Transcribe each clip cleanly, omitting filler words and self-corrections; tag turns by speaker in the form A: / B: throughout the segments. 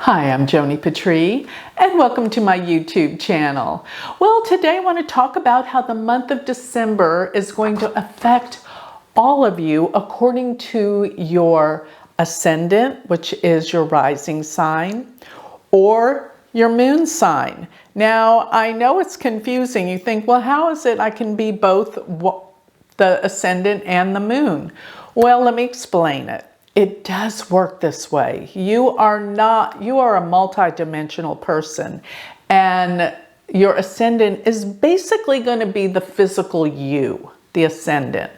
A: Hi, I'm Joni Patry, and welcome to my YouTube channel. Well, today I want to talk about how the month of December is going to affect all of you according to your ascendant, which is your rising sign, or your moon sign. Now, I know it's confusing. You think, well, how is it I can be both the ascendant and the moon? Well, let me explain it. It does work this way. You are a multi-dimensional person, and your ascendant is basically going to be the physical you, the ascendant.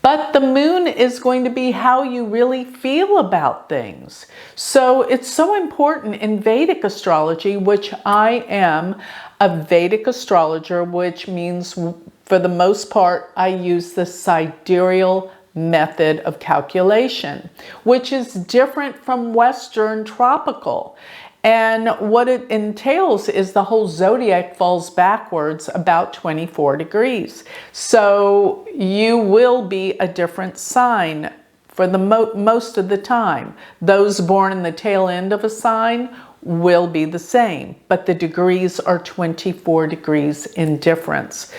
A: But the moon is going to be how you really feel about things. So it's so important in Vedic astrology, which I am a Vedic astrologer, which means for the most part, I use the sidereal method of calculation, which is different from Western tropical. And what it entails is the whole zodiac falls backwards about 24 degrees. So you will be a different sign for the most of the time. Those born in the tail end of a sign will be the same, but the degrees are 24 degrees in difference.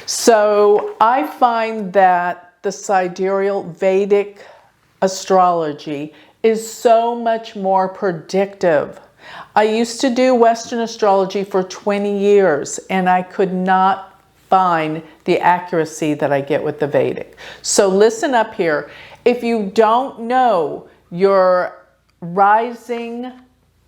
A: So I find that the sidereal Vedic astrology is so much more predictive. I used to do Western astrology for 20 years and I could not find the accuracy that I get with the Vedic. So listen up here. If you don't know your rising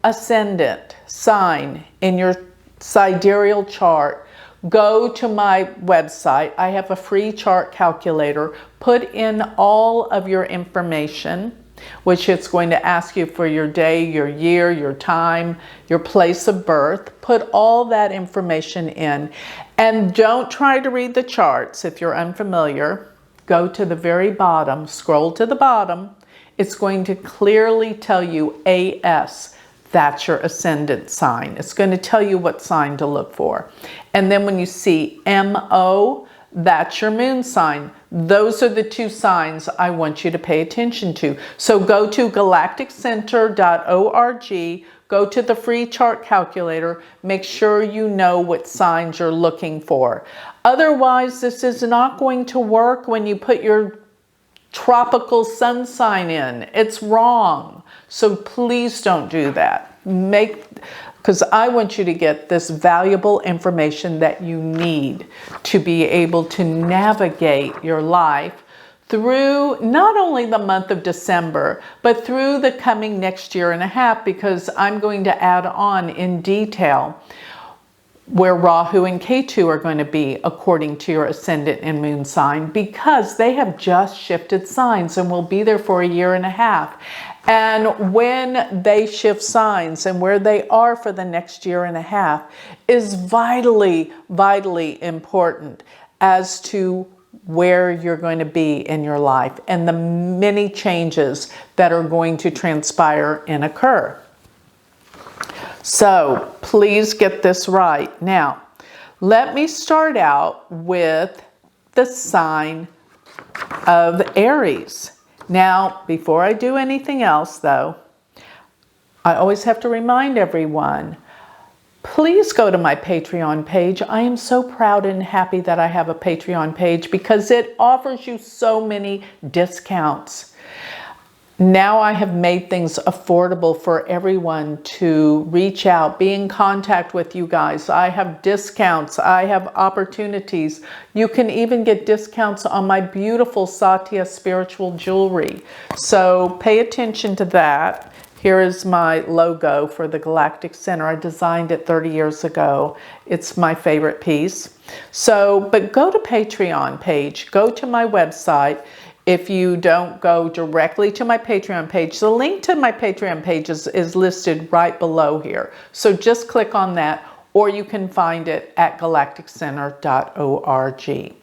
A: ascendant sign in your sidereal chart, go to my website. I have a free chart calculator. Put in all of your information, which it's going to ask you for your day, your year, your time, your place of birth. Put all that information in. And don't try to read the charts if you're unfamiliar. Go to the very bottom, scroll to the bottom. It's going to clearly tell you AS. That's your ascendant sign. It's going to tell you what sign to look for. And then when you see MO, that's your moon sign. Those are the two signs I want you to pay attention to. So go to galacticcenter.org, go to the free chart calculator, make sure you know what signs you're looking for. Otherwise, this is not going to work when you put your tropical sun sign in. It's wrong. So please don't do that. Because I want you to get this valuable information that you need to be able to navigate your life through not only the month of December, but through the coming next year and a half, because I'm going to add on in detail where Rahu and Ketu are going to be according to your ascendant and moon sign, because they have just shifted signs and will be there for a year and a half. And when they shift signs and where they are for the next year and a half is vitally, vitally important as to where you're going to be in your life and the many changes that are going to transpire and occur. So please get this right. Now, let me start out with the sign of Aries. Now, before I do anything else though, I always have to remind everyone, please go to my Patreon page. I am so proud and happy that I have a Patreon page because it offers you so many discounts. Now I have made things affordable for everyone to reach out, be in contact with you guys. I have discounts, I have opportunities. You can even get discounts on my beautiful Satya spiritual jewelry. So pay attention to that. Here is my logo for the Galactic Center. I designed it 30 years ago. It's my favorite piece. So, but go to Patreon page, go to my website. If you don't go directly to my Patreon page, the link to my Patreon page is listed right below here. So just click on that, or you can find it at galacticcenter.org.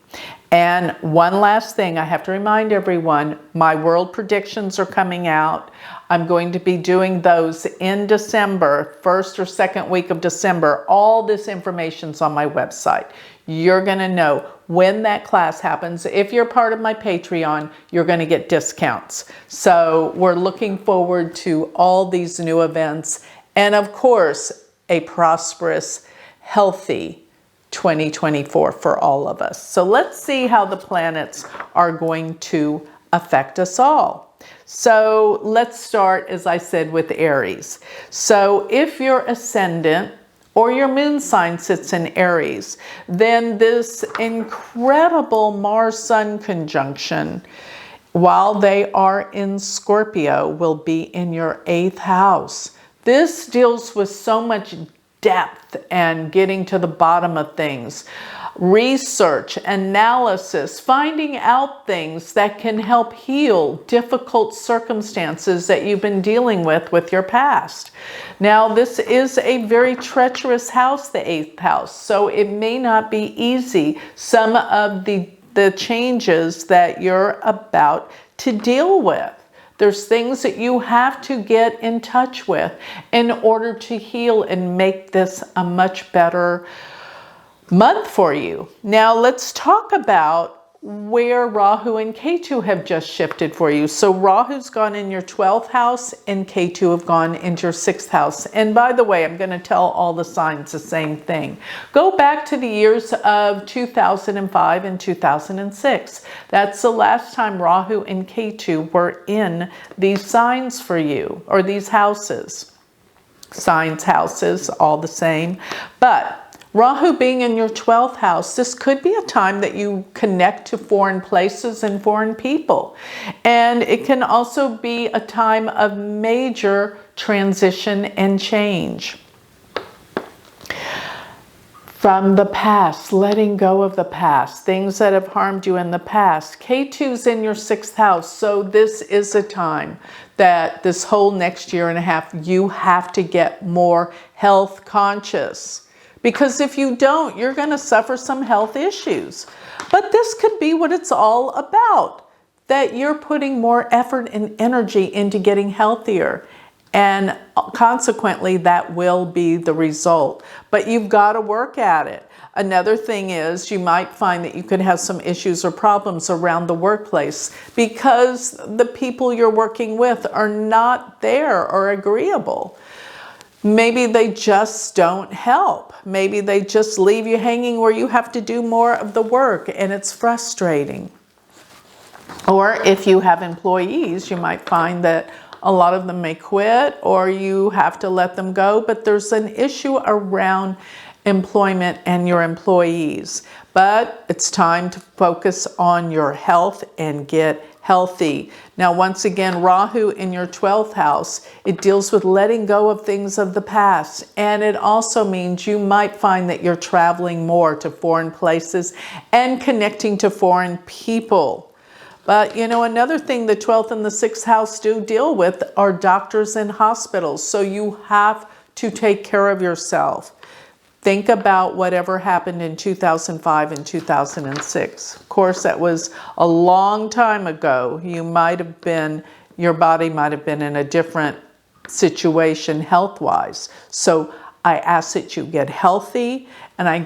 A: And one last thing I have to remind everyone, my world predictions are coming out. I'm going to be doing those in December, first or second week of December. All this information's on my website. You're going to know when that class happens. If you're part of my Patreon, you're going to get discounts. So we're looking forward to all these new events And of course, a prosperous, healthy 2024 for all of us. So let's see how the planets are going to affect us all. So let's start, as I said, with Aries. So if your ascendant or your moon sign sits in Aries, then this incredible Mars-Sun conjunction, while they are in Scorpio, will be in your 8th house. This deals with so much depth and getting to the bottom of things. Research, analysis, finding out things that can help heal difficult circumstances that you've been dealing with your past. Now, this is a very treacherous house, the 8th house, so it may not be easy. Some of the changes that you're about to deal with. There's things that you have to get in touch with in order to heal and make this a much better month for you. Now let's talk about where Rahu and Ketu have just shifted for you. So Rahu's gone in your 12th house and Ketu have gone into your 6th house. And by the way, I'm going to tell all the signs the same thing. Go back to the years of 2005 and 2006. That's the last time Rahu and Ketu were in these signs for you, or these houses. Signs, houses, all the same. But Rahu being in your 12th house, this could be a time that you connect to foreign places and foreign people. And it can also be a time of major transition and change. From the past, letting go of the past, things that have harmed you in the past. Ketu's in your 6th house, so this is a time that this whole next year and a half, you have to get more health conscious. Because if you don't, you're going to suffer some health issues. But this could be what it's all about, that you're putting more effort and energy into getting healthier. And consequently, that will be the result. But you've got to work at it. Another thing is you might find that you could have some issues or problems around the workplace because the people you're working with are not there or agreeable. Maybe they just don't help. Maybe they just leave you hanging where you have to do more of the work and it's frustrating. Or if you have employees, you might find that a lot of them may quit or you have to let them go, but there's an issue around employment and your employees. But it's time to focus on your health and get healthy. Now, once again, Rahu in your 12th house, it deals with letting go of things of the past. And it also means you might find that you're traveling more to foreign places and connecting to foreign people. But, you know, another thing the 12th and the 6th house do deal with are doctors and hospitals. So you have to take care of yourself. Think about whatever happened in 2005 and 2006. Of course, that was a long time ago. You might have been, your body might have been in a different situation health-wise. So I ask that you get healthy, and I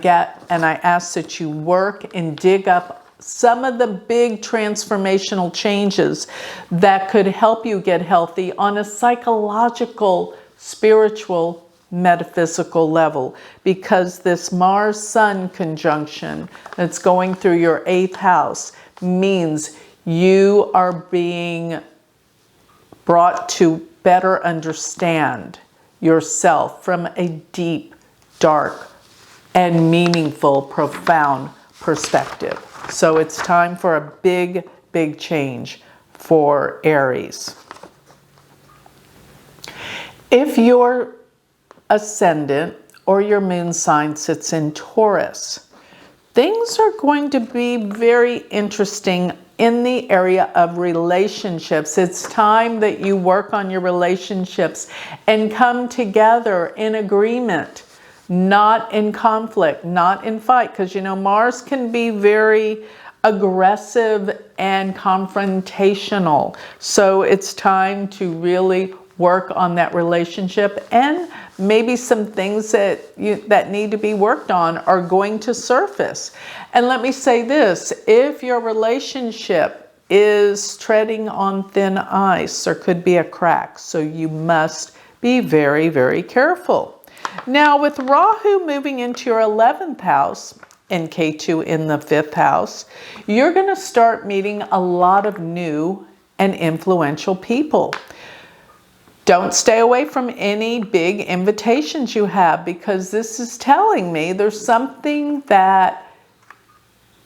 A: ask that you work and dig up some of the big transformational changes that could help you get healthy on a psychological, spiritual, metaphysical level, because this Mars-Sun conjunction that's going through your 8th house means you are being brought to better understand yourself from a deep, dark, and meaningful, profound perspective. So it's time for a big, big change for Aries. If your ascendant or your moon sign sits in Taurus, things are going to be very interesting in the area of relationships. It's time that you work on your relationships and come together in agreement, not in conflict, not in fight, because you know Mars can be very aggressive and confrontational. So it's time to really work on that relationship, and maybe some things that need to be worked on are going to surface. And let me say this, if your relationship is treading on thin ice, there could be a crack. So you must Be very, very careful. Now with Rahu moving into your 11th house and Ketu in the 5th house, you're going to start meeting a lot of new and influential people. Don't stay away from any big invitations you have, because this is telling me there's something that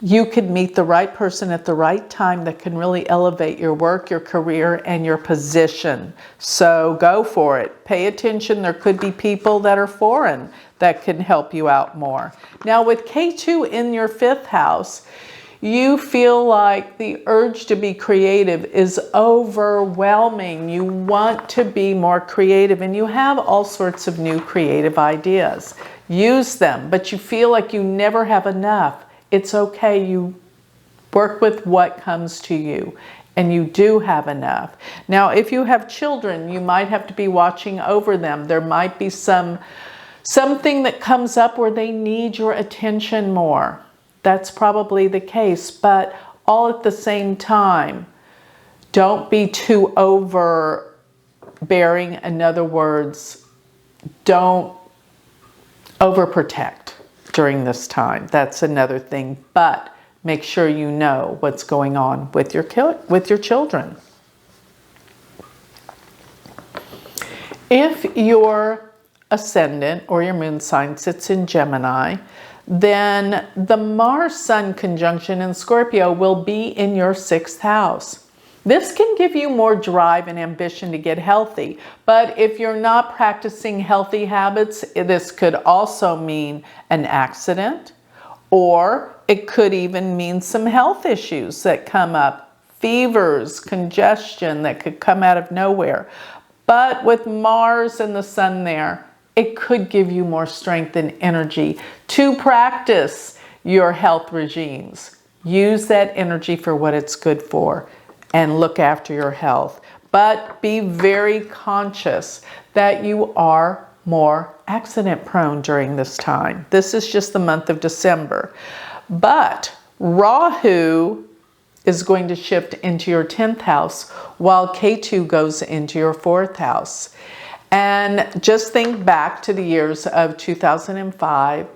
A: you could meet the right person at the right time that can really elevate your work, your career, and your position. So go for it. Pay attention. There could be people that are foreign that can help you out more. Now with K2 in your 5th house, you feel like the urge to be creative is overwhelming. You want to be more creative, and you have all sorts of new creative ideas. Use them, but you feel like you never have enough. It's okay. You work with what comes to you, and you do have enough. Now, if you have children, you might have to be watching over them. There might be something that comes up where they need your attention more. That's probably the case, but all at the same time, don't be too overbearing. In other words, don't overprotect during this time. That's another thing, but make sure you know what's going on with your children. If your ascendant or your moon sign sits in Gemini, then the Mars-Sun conjunction in Scorpio will be in your 6th house. This can give you more drive and ambition to get healthy, but if you're not practicing healthy habits, this could also mean an accident, or it could even mean some health issues that come up, fevers, congestion that could come out of nowhere. But with Mars and the Sun there, it could give you more strength and energy to practice your health regimes. Use that energy for what it's good for and look after your health. But be very conscious that you are more accident prone during this time. This is just the month of December. But Rahu is going to shift into your 10th house while Ketu goes into your 4th house. And just think back to the years of 2005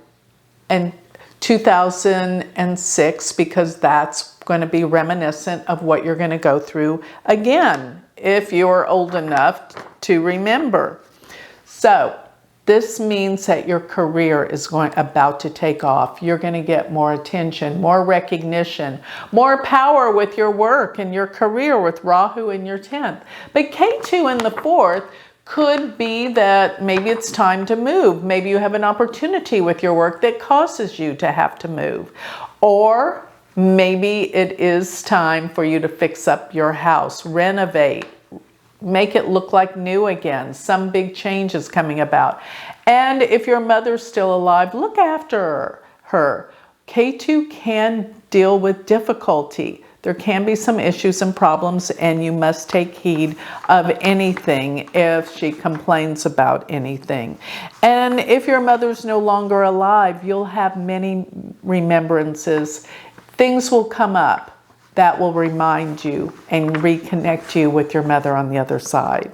A: and 2006, because that's going to be reminiscent of what you're going to go through again, if you're old enough to remember. So this means that your career is about to take off. You're going to get more attention, more recognition, more power with your work and your career with Rahu in your 10th. But K2 in the 4th could be that maybe it's time to move. Maybe you have an opportunity with your work that causes you to have to move. Or maybe it is time for you to fix up your house, renovate, make it look like new again. Some big change is coming about. And if your mother's still alive, look after her. K2 can deal with difficulty. There can be some issues and problems, and you must take heed of anything if she complains about anything. And if your mother's no longer alive, you'll have many remembrances. Things will come up that will remind you and reconnect you with your mother on the other side.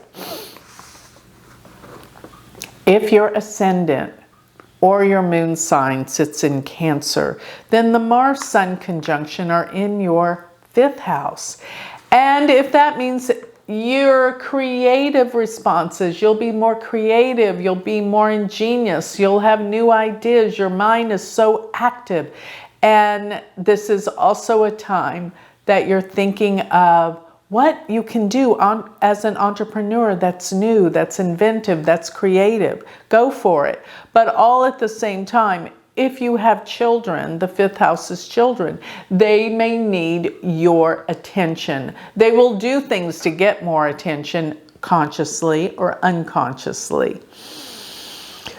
A: If your ascendant or your moon sign sits in Cancer, then the Mars-Sun conjunction are in your 5th house. And if that means your creative responses, you'll be more creative, you'll be more ingenious, you'll have new ideas, your mind is so active. And this is also a time that you're thinking of what you can do as an entrepreneur that's new, that's inventive, that's creative. Go for it. But all at the same time, if you have children, the 5th house is children, they may need your attention. They will do things to get more attention consciously or unconsciously.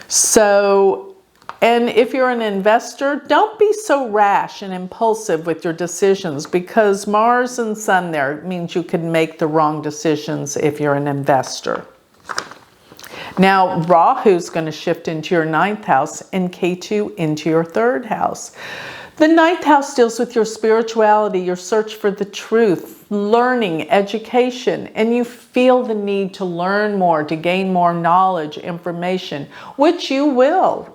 A: So, and if you're an investor, don't be so rash and impulsive with your decisions, because Mars and Sun there means you can make the wrong decisions if you're an investor. Now, Rahu's going to shift into your 9th house and Ketu into your 3rd house. The 9th house deals with your spirituality, your search for the truth, learning, education, and you feel the need to learn more, to gain more knowledge, information, which you will.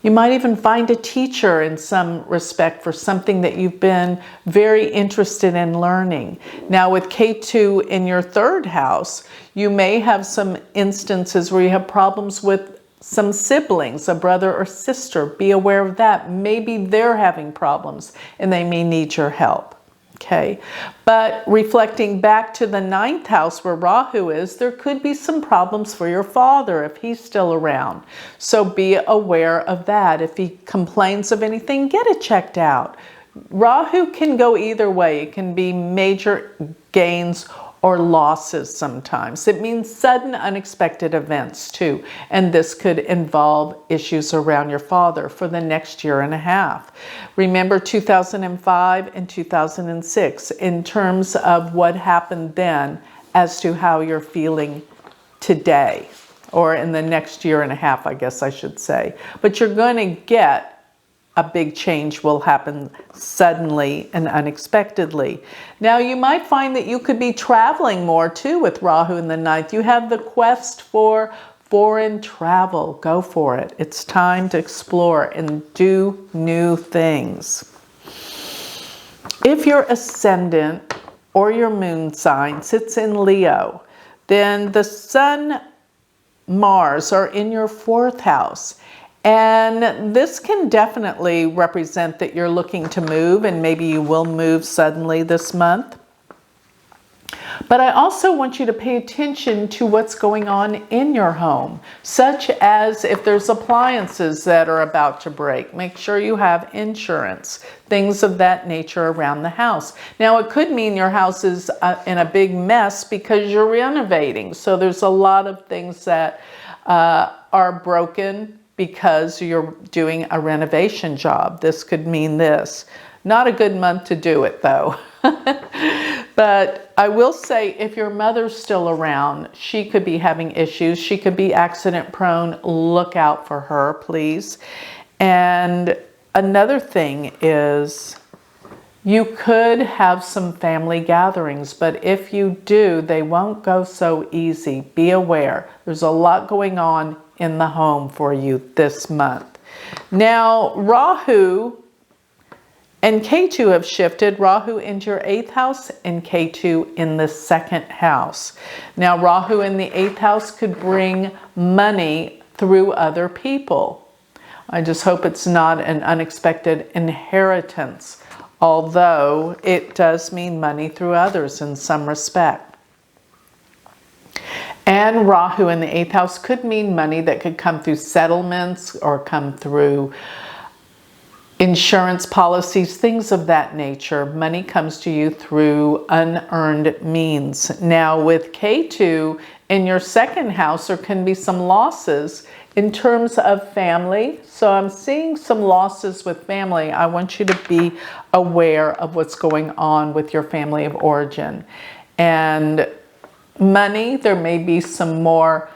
A: You might even find a teacher in some respect for something that you've been very interested in learning. Now with K2 in your third house, you may have some instances where you have problems with some siblings, a brother or sister. Be aware of that. Maybe they're having problems and they may need your help. Okay, but reflecting back to the 9th house where Rahu is, there could be some problems for your father if he's still around. So be aware of that. If he complains of anything, get it checked out. Rahu can go either way. It can be major gains or losses sometimes. It means sudden unexpected events too. And this could involve issues around your father for the next year and a half. Remember 2005 and 2006 in terms of what happened then as to how you're feeling today, or in the next year and a half, I guess I should say. But you're going to get a big change will happen suddenly and unexpectedly. Now you might find that you could be traveling more too with Rahu in the 9th. You have the quest for foreign travel. Go for it. It's time to explore and do new things. If your ascendant or your moon sign sits in Leo, then the Sun, Mars are in your 4th house. And this can definitely represent that you're looking to move, and maybe you will move suddenly this month. But I also want you to pay attention to what's going on in your home, such as if there's appliances that are about to break. Make sure you have insurance, things of that nature around the house. Now, it could mean your house is in a big mess because you're renovating. So there's a lot of things that are broken because you're doing a renovation job. This could mean this. Not a good month to do it though. But I will say if your mother's still around, she could be having issues. She could be accident prone. Look out for her, please. And another thing is you could have some family gatherings, but if you do, they won't go so easy. Be aware. There's a lot going on in the home for you this month. Now, Rahu and K2 have shifted. Rahu into your 8th house and K2 in the 2nd house. Now, Rahu in the 8th house could bring money through other people. I just hope it's not an unexpected inheritance, although it does mean money through others in some respect. And Rahu in the 8th house could mean money that could come through settlements or come through insurance policies, things of that nature. Money comes to you through unearned means. Now with K2 in your 2nd house, there can be some losses in terms of family. So I'm seeing some losses with family. I want you to be aware of what's going on with your family of origin. And money, there may be some more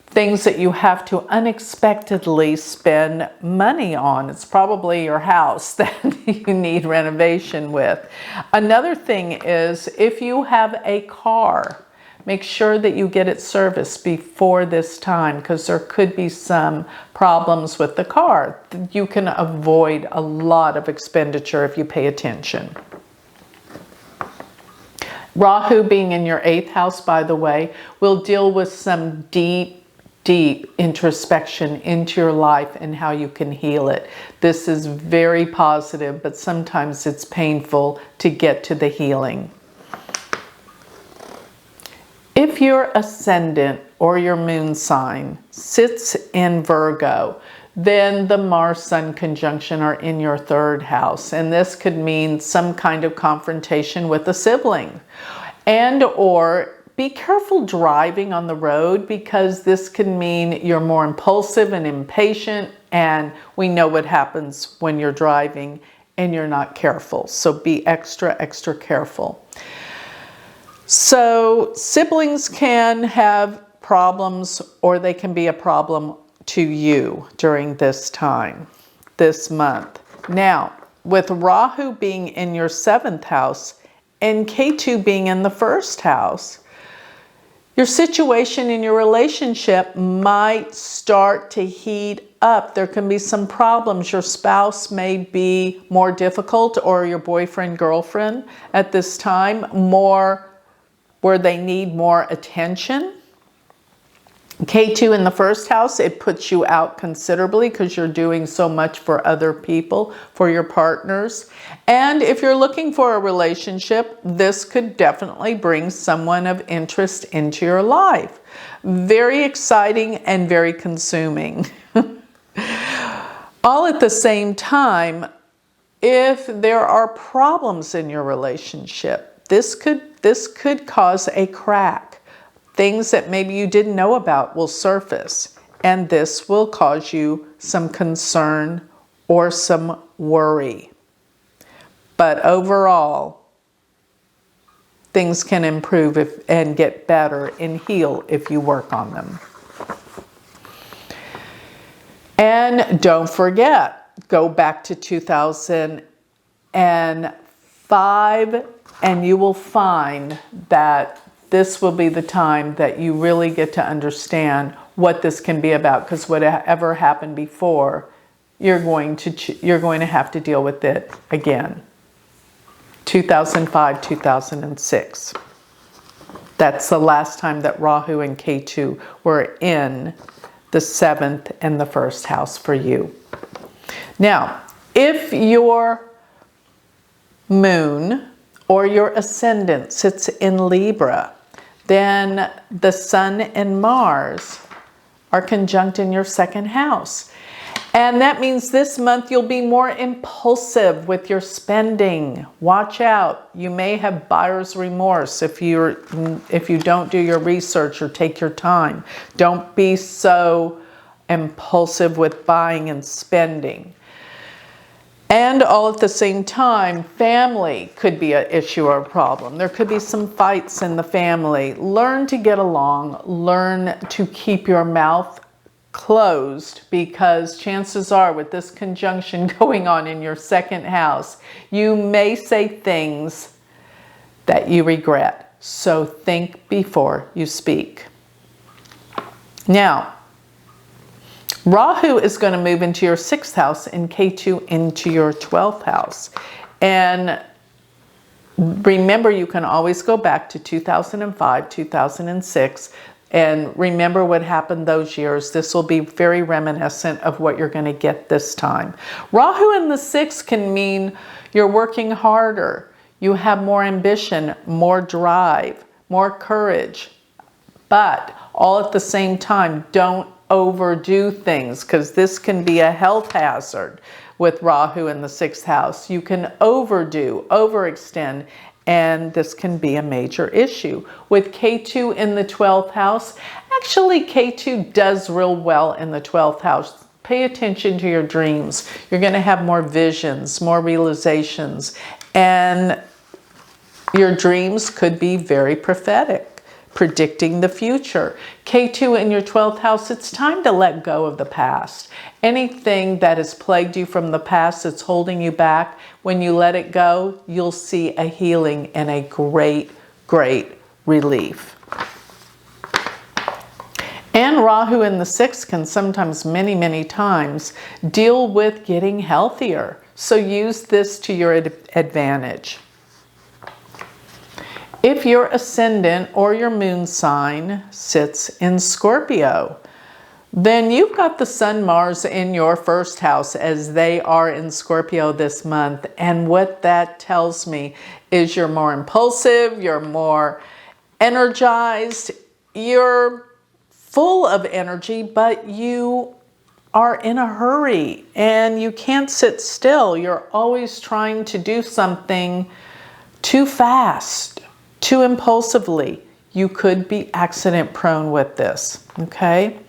A: things that you have to unexpectedly spend money on. It's probably your house that you need renovation with. Another thing is if you have a car, make sure that you get it serviced before this time because there could be some problems with the car. You can avoid a lot of expenditure if you pay attention. Rahu being in your 8th house, by the way, will deal with some deep introspection into your life and how you can heal it. This is very positive, but sometimes it's painful to get to the healing. If your ascendant or your moon sign sits in Virgo, then the Mars-Sun conjunction are in your 3rd house. And this could mean some kind of confrontation with a sibling. And or be careful driving on the road because this can mean you're more impulsive and impatient. And we know what happens when you're driving and you're not careful. So be extra careful. So siblings can have problems or they can be a problem to you during this time, this month. Now, with Rahu being in your 7th house and K2 being in the first house, your situation in your relationship might start to heat up. There can be some problems. Your spouse may be more difficult, or your boyfriend, girlfriend at this time, more where they need more attention. K2 in the first house, it puts you out considerably because you're doing so much for other people, for your partners. And if you're looking for a relationship, this could definitely bring someone of interest into your life. Very exciting and very consuming. All at the same time, if there are problems in your relationship, this could cause a crack. Things that maybe you didn't know about will surface, and this will cause you some concern or some worry. But overall, things can improve and get better and heal if you work on them. And don't forget, go back to 2005 and you will find that this will be the time that you really get to understand what this can be about, because whatever happened before, you're going to have to deal with it again. 2005, 2006. That's the last time that Rahu and Ketu were in the 7th and the 1st house for you. Now, if your moon or your ascendant sits in Libra, then the Sun and Mars are conjunct in your 2nd house. And that means this month you'll be more impulsive with your spending. Watch out. You may have buyer's remorse if you don't do your research or take your time. Don't be so impulsive with buying and spending. And all at the same time, family could be an issue or a problem. There could be some fights in the family. Learn to get along. Learn to keep your mouth closed, because chances are with this conjunction going on in your 2nd house, you may say things that you regret. So think before you speak. Now, Rahu is going to move into your 6th house and Ketu into your 12th house. And remember, you can always go back to 2005, 2006, and remember what happened those years. This will be very reminiscent of what you're going to get this time. Rahu in the 6th can mean you're working harder. You have more ambition, more drive, more courage. But all at the same time, don't overdo things, because this can be a health hazard with Rahu in the 6th house. You can overdo, overextend, and this can be a major issue. With Ketu in the 12th house, actually Ketu does real well in the 12th house. Pay attention to your dreams. You're going to have more visions, more realizations, and your dreams could be very prophetic, predicting the future. Ketu in your 12th house, it's time to let go of the past. Anything that has plagued you from the past that's holding you back, when you let it go, you'll see a healing and a great, great relief. And Rahu in the 6th can sometimes, many, many times, deal with getting healthier. So use this to your advantage. If your ascendant or your moon sign sits in Scorpio, then you've got the Sun, Mars in your 1st house, as they are in Scorpio this month. And what that tells me is you're more impulsive, you're more energized, you're full of energy, but you are in a hurry and you can't sit still. You're always trying to do something too fast, too impulsively. You could be accident prone with this, okay?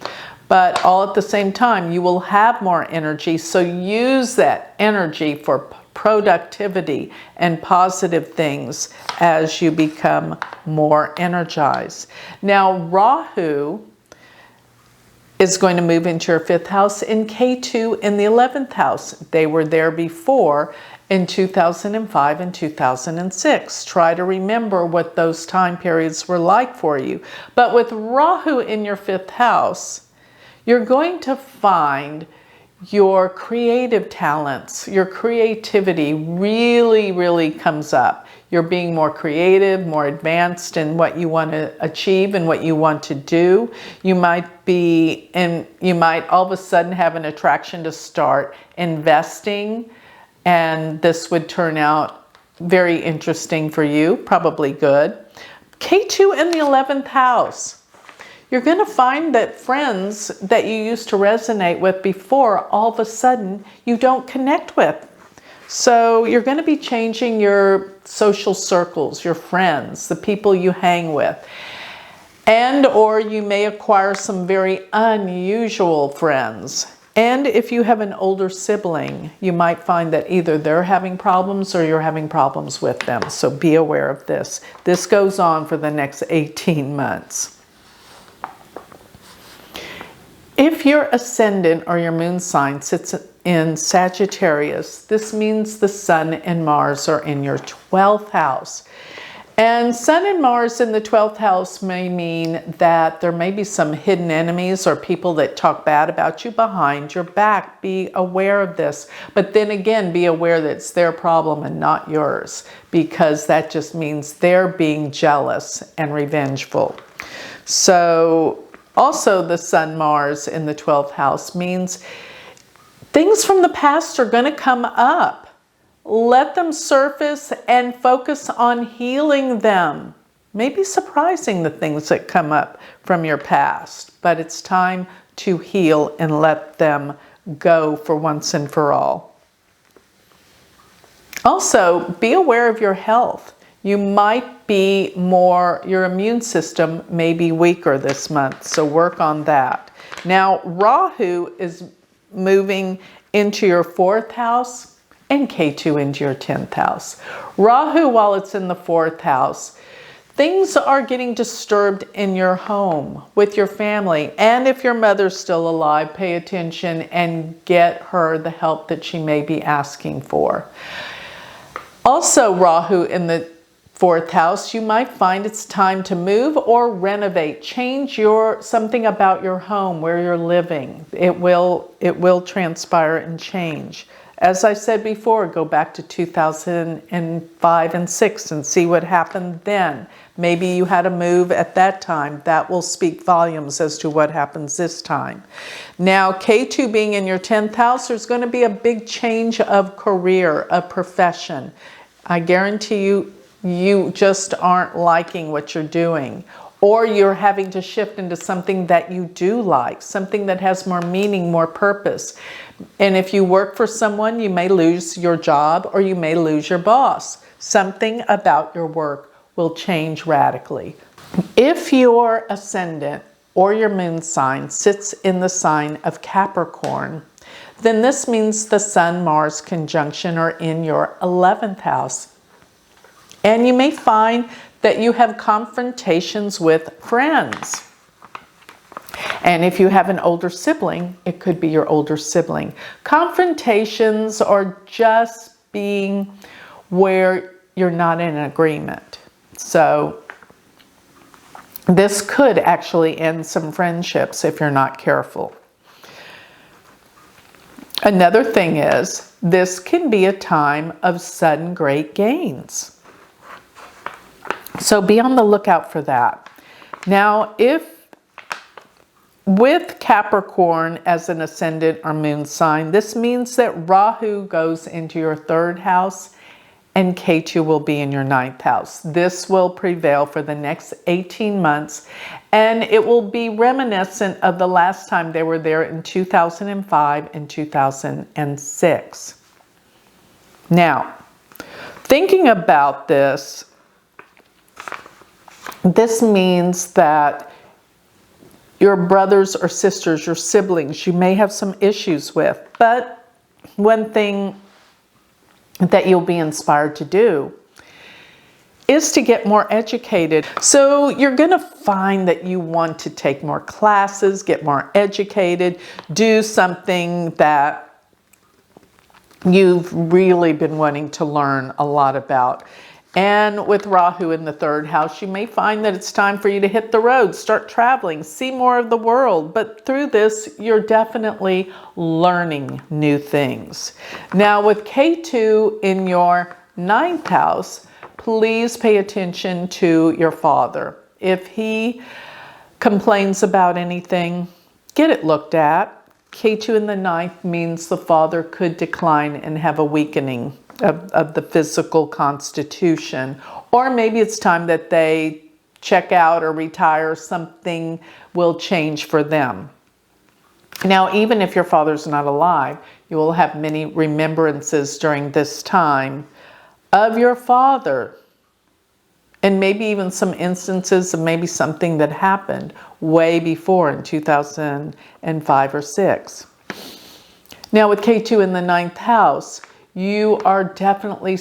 A: But all at the same time, you will have more energy, so use that energy for productivity and positive things as you become more energized. Now, Rahu is going to move into your 5th house and Ketu in the 11th house. They were there before, in 2005 and 2006. Try to remember what those time periods were like for you. But with Rahu in your 5th house, you're going to find your creative talents, your creativity really comes up. You're being more creative, more advanced in what you want to achieve and what you want to do. You might all of a sudden have an attraction to start investing, and this would turn out very interesting for you, probably good. K2 in the 11th house. You're going to find that friends that you used to resonate with before, all of a sudden, you don't connect with. So you're going to be changing your social circles, your friends, the people you hang with. And or you may acquire some very unusual friends. And if you have an older sibling, you might find that either they're having problems or you're having problems with them. So be aware of this. This goes on for the next 18 months. If your ascendant or your moon sign sits in Sagittarius, this means the Sun and Mars are in your 12th house. And Sun and Mars in the 12th house may mean that there may be some hidden enemies or people that talk bad about you behind your back. Be aware of this. But then again, be aware that it's their problem and not yours, because that just means they're being jealous and revengeful. So also the Sun Mars in the 12th house means things from the past are going to come up. Let them surface and focus on healing them. Maybe surprising the things that come up from your past, but it's time to heal and let them go for once and for all. Also, be aware of your health. You might be your immune system may be weaker this month, so work on that. Now, Rahu is moving into your 4th house and K2 into your 10th house. Rahu, while it's in the 4th house, things are getting disturbed in your home, with your family, and if your mother's still alive, pay attention and get her the help that she may be asking for. Also, Rahu in the 4th house, you might find it's time to move or renovate, change something about your home where you're living. It will transpire and change. As I said before, go back to 2005 and 6 and see what happened then. Maybe you had a move at that time. That will speak volumes as to what happens this time. Now, K2 being in your 10th house, there's going to be a big change of career, of profession. I guarantee you, you just aren't liking what you're doing, or you're having to shift into something that you do like, something that has more meaning, more purpose. And if you work for someone, you may lose your job or you may lose your boss. Something about your work will change radically. If your ascendant or your moon sign sits in the sign of Capricorn, then this means the Sun-Mars conjunction are in your 11th house. And you may find that you have confrontations with friends. And if you have an older sibling, it could be your older sibling. Confrontations are just being where you're not in agreement. So this could actually end some friendships if you're not careful. Another thing is, this can be a time of sudden great gains. So be on the lookout for that. Now, with Capricorn as an ascendant or moon sign, this means that Rahu goes into your 3rd house and K2 will be in your 9th house. This will prevail for the next 18 months, and it will be reminiscent of the last time they were there in 2005 and 2006. Now, thinking about this, this means that your brothers or sisters, your siblings, you may have some issues with. But one thing that you'll be inspired to do is to get more educated. So you're going to find that you want to take more classes, get more educated, do something that you've really been wanting to learn a lot about. And with Rahu in the third house, you may find that it's time for you to hit the road, start traveling, see more of the world. But through this, you're definitely learning new things. Now with Ketu in your ninth house, please pay attention to your father. If he complains about anything, get it looked at. Ketu in the ninth means the father could decline and have a weakening of the physical constitution. Or maybe it's time that they check out or retire. Something will change for them. Now, even if your father's not alive, you will have many remembrances during this time of your father. And maybe even some instances of maybe something that happened way before in 2005 or 6. Now with Ketu in the ninth house, you are definitely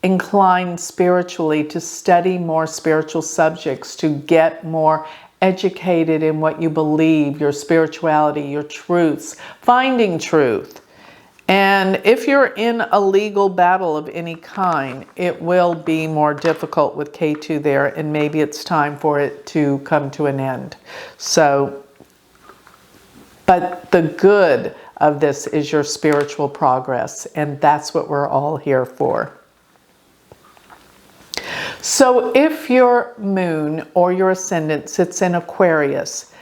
A: inclined spiritually to study more spiritual subjects, to get more educated in what you believe, your spirituality, your truths, finding truth. And if you're in a legal battle of any kind, it will be more difficult with Ketu there, and maybe it's time for it to come to an end. So, but the good of this is your spiritual progress, and that's what we're all here for. So if your moon or your ascendant sits in Aquarius,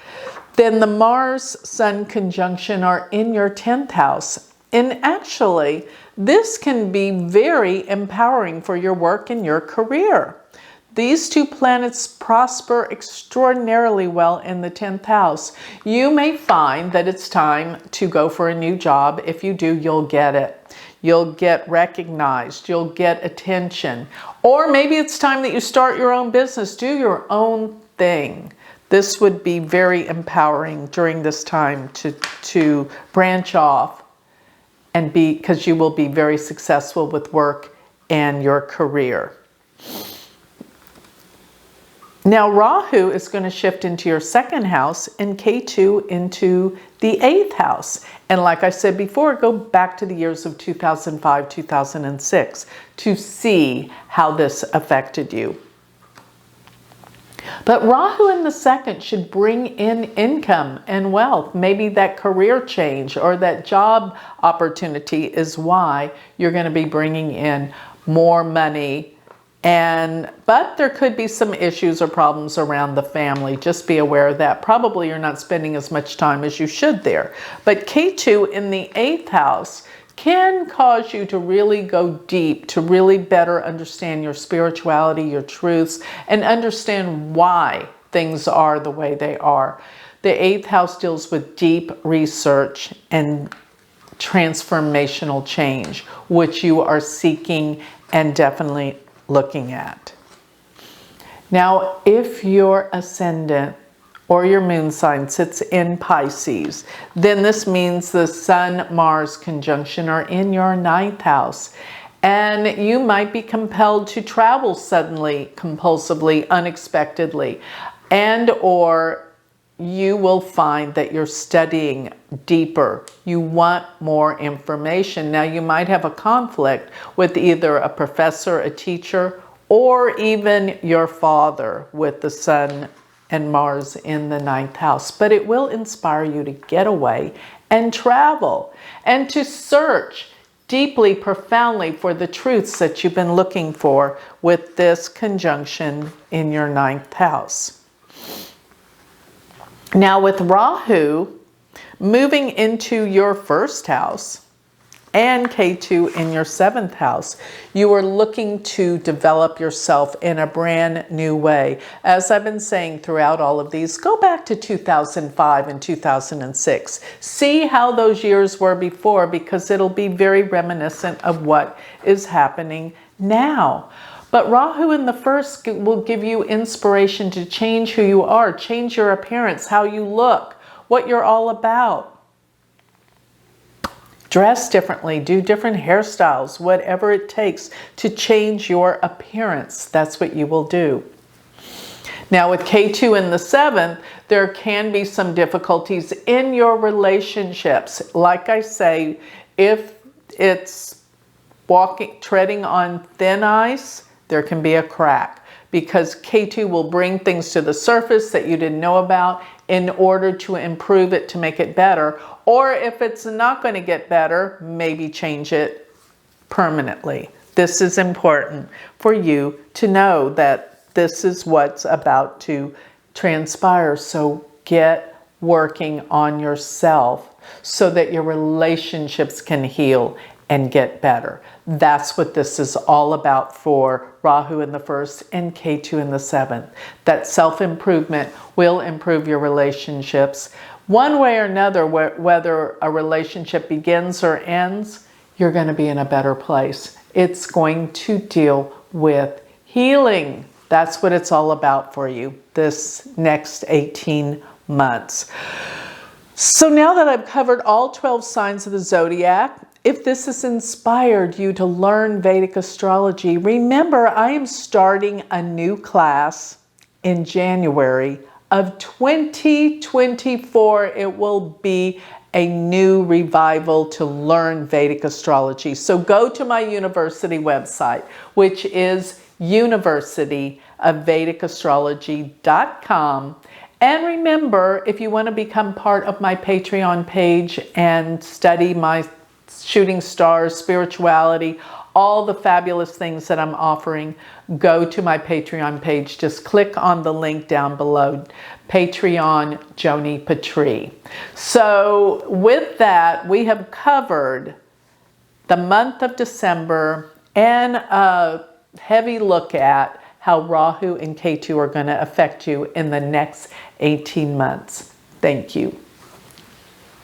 A: then the Mars-Sun conjunction are in your 10th house. And actually, this can be very empowering for your work and your career. These two planets prosper extraordinarily well in the 10th house. You may find that it's time to go for a new job. If you do, you'll get it. You'll get recognized. You'll get attention. Or maybe it's time that you start your own business. Do your own thing. This would be very empowering during this time to branch off and because you will be very successful with work and your career. Now Rahu is going to shift into your 2nd house and Ketu into the 8th house. And like I said before, go back to the years of 2005, 2006 to see how this affected you. But Rahu in the 2nd should bring in income and wealth. Maybe that career change or that job opportunity is why you're going to be bringing in more money. But there could be some issues or problems around the family. Just be aware of that. Probably you're not spending as much time as you should there. But Ketu in the 8th house can cause you to really go deep, to really better understand your spirituality, your truths, and understand why things are the way they are. The 8th house deals with deep research and transformational change, which you are seeking and definitely looking at. Now, if your ascendant or your moon sign sits in Pisces, then this means the Sun-Mars conjunction are in your 9th house. And you might be compelled to travel suddenly, compulsively, unexpectedly. And or you will find that you're studying deeper. You want more information. Now you might have a conflict with either a professor, a teacher, or even your father with the Sun and Mars in the 9th house. But it will inspire you to get away and travel and to search deeply, profoundly for the truths that you've been looking for with this conjunction in your 9th house. Now with Rahu moving into your 1st house and Ketu in your 7th house, you are looking to develop yourself in a brand new way. As I've been saying throughout all of these, go back to 2005 and 2006. See how those years were before, because it'll be very reminiscent of what is happening now. But Rahu in the 1st will give you inspiration to change who you are, change your appearance, how you look, what you're all about. Dress differently, do different hairstyles, whatever it takes to change your appearance. That's what you will do. Now with Ketu in the 7th, there can be some difficulties in your relationships. Like I say, if it's treading on thin ice, there can be a crack, because K2 will bring things to the surface that you didn't know about in order to improve it, to make it better. Or if it's not going to get better, maybe change it permanently. This is important for you to know that this is what's about to transpire. So get working on yourself so that your relationships can heal and get better. That's what this is all about for Rahu in the first and K2 in the seventh. That self-improvement will improve your relationships. One way or another, whether a relationship begins or ends, you're going to be in a better place. It's going to deal with healing. That's what it's all about for you this next 18 months. So now that I've covered all 12 signs of the zodiac, if this has inspired you to learn Vedic astrology, remember I am starting a new class in January of 2024. It will be a new revival to learn Vedic astrology. So go to my university website, which is universityofvedicastrology.com. And remember, if you want to become part of my Patreon page and study my shooting stars, spirituality, all the fabulous things that I'm offering, go to my Patreon page. Just click on the link down below, Patreon Joni Patry. So with that, we have covered the month of December and a heavy look at how Rahu and K2 are going to affect you in the next 18 months. Thank you.